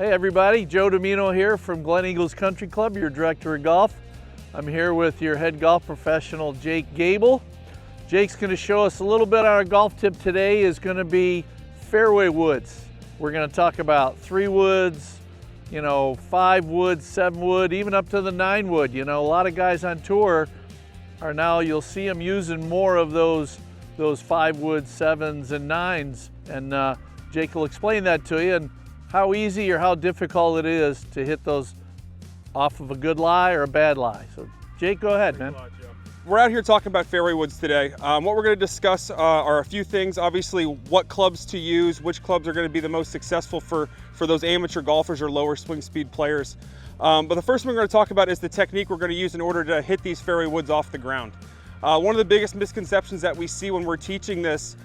Hey everybody, Joe Domino here from Glen Eagles Country Club, your director of golf. I'm here with your head golf professional, Jake Gable. Jake's going to show us a little bit. Our golf tip today is going to be fairway woods. We're going to talk about 3 woods, 5 woods, 7 wood, even up to the 9 wood. A lot of guys on tour are now, you'll see them using more of those 5 wood, 7s and 9s. And Jake will explain that to you and how easy or how difficult it is to hit those off of a good lie or a bad lie. So Jake, go ahead, man. We're out here talking about fairway woods today. What we're going to discuss are a few things. Obviously, what clubs to use, which clubs are going to be the most successful for those amateur golfers or lower swing speed players. But the first one we're going to talk about is the technique we're going to use in order to hit these fairway woods off the ground. One of the biggest misconceptions that we see when we're teaching this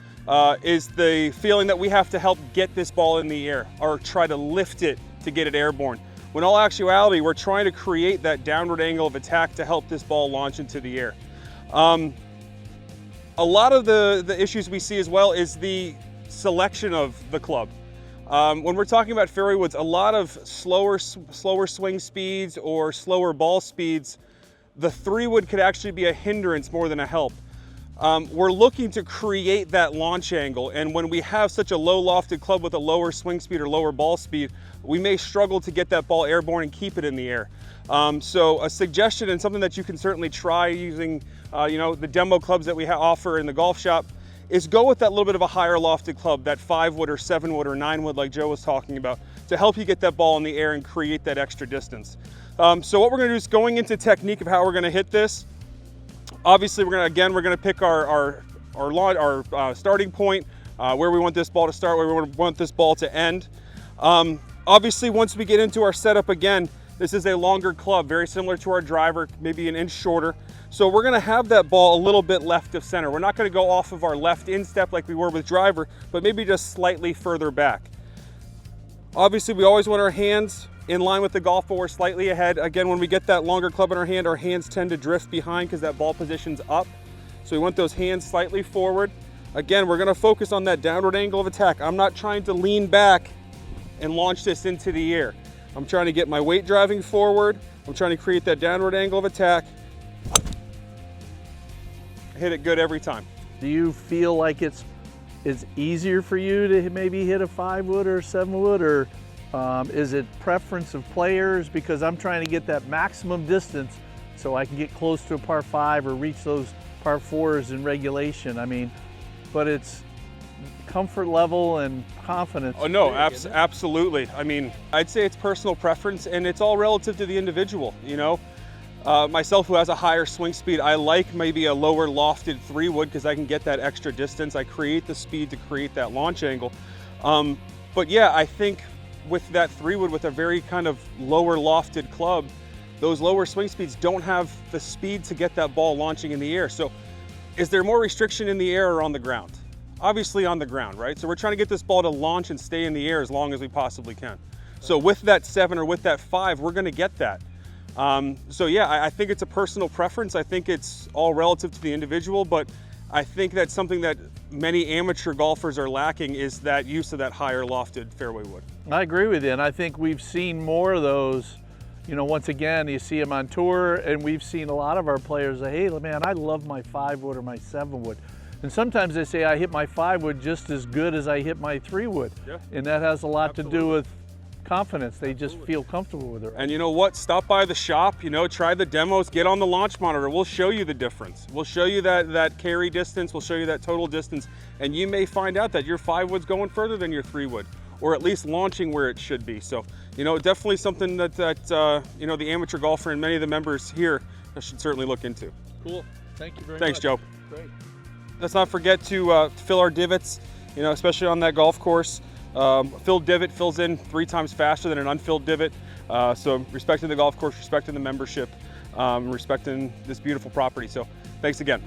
is the feeling that we have to help get this ball in the air or try to lift it to get it airborne. When in all actuality, we're trying to create that downward angle of attack to help this ball launch into the air. A lot of the issues we see as well is the selection of the club. When we're talking about fairway woods, a lot of slower swing speeds or slower ball speeds, the 3 wood could actually be a hindrance more than a help. We're looking to create that launch angle, and when we have such a low lofted club with a lower swing speed or lower ball speed, we may struggle to get that ball airborne and keep it in the air. So a suggestion and something that you can certainly try using the demo clubs that we offer in the golf shop is go with that little bit of a higher lofted club, that 5 wood or 7 wood or 9 wood like Joe was talking about, to help you get that ball in the air and create that extra distance. So what we're going to do is going into technique of how we're going to hit this. Obviously, we're going to pick our starting point, where we want this ball to start, where we want this ball to end. Obviously, once we get into our setup again, this is a longer club, very similar to our driver, maybe an inch shorter. So we're going to have that ball a little bit left of center. We're not going to go off of our left instep like we were with driver, but maybe just slightly further back. Obviously, we always want our hands in line with the golf ball or slightly ahead. Again, when we get that longer club in our hand, our hands tend to drift behind because that ball position's up. So we want those hands slightly forward. Again, we're going to focus on that downward angle of attack. I'm not trying to lean back and launch this into the air. I'm trying to get my weight driving forward. I'm trying to create that downward angle of attack. Hit it good every time. Do you feel like it's easier for you to maybe hit a 5 wood or 7 wood, or is it preference of players? Because I'm trying to get that maximum distance so I can get close to a par 5 or reach those par 4s in regulation. But it's comfort level and confidence. Oh no, absolutely. I'd say it's personal preference, and it's all relative to the individual. Myself, who has a higher swing speed, I like maybe a lower lofted 3 wood because I can get that extra distance. I create the speed to create that launch angle. But yeah, I think with that 3 wood with a very kind of lower lofted club, those lower swing speeds don't have the speed to get that ball launching in the air. So is there more restriction in the air or on the ground? Obviously on the ground, right? So we're trying to get this ball to launch and stay in the air as long as we possibly can. So with that 7 or with that 5, we're going to get that. So yeah, I think it's a personal preference. I think it's all relative to the individual, but I think that's something that many amateur golfers are lacking, is that use of that higher lofted fairway wood. I agree with you, and I think we've seen more of those. Once again, you see them on tour, and we've seen a lot of our players say, hey man, I love my 5 wood or my 7 wood. And sometimes they say I hit my 5 wood just as good as I hit my 3 wood. Yeah. And that has a lot to do with confidence. They just feel comfortable with it. And you know what? Stop by the shop, try the demos, get on the launch monitor. We'll show you the difference. We'll show you that carry distance. We'll show you that total distance. And you may find out that your 5 wood's going further than your 3 wood, or at least launching where it should be. So, definitely something that the amateur golfer and many of the members here should certainly look into. Cool. Thank you very much. Thanks, Joe. Great. Let's not forget to fill our divots, especially on that golf course. Filled divot fills in 3 times faster than an unfilled divot. So respecting the golf course, respecting the membership, respecting this beautiful property. So thanks again.